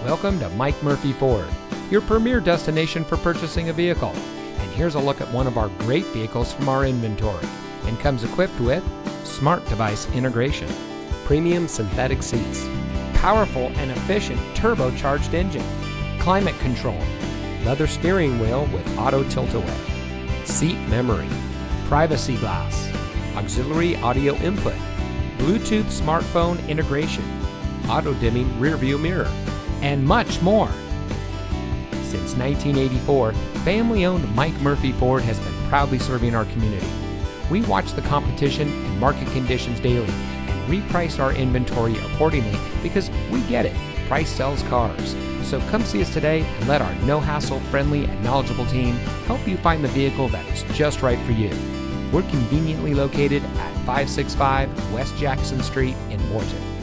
Welcome to Mike Murphy Ford, your premier destination for purchasing a vehicle. And here's a look at one of our great vehicles from our inventory, and comes equipped with smart device integration, premium synthetic seats, powerful and efficient turbocharged engine, climate control, leather steering wheel with auto tilt-away, seat memory, privacy glass, auxiliary audio input, Bluetooth smartphone integration, auto-dimming rear-view mirror, and much more. Since 1984, family-owned Mike Murphy Ford has been proudly serving our community. We watch the competition and market conditions daily and reprice our inventory accordingly because we get it. Price sells cars. So come see us today and let our no-hassle, friendly, and knowledgeable team help you find the vehicle that is just right for you. We're conveniently located at 565 West Jackson Street in Morton.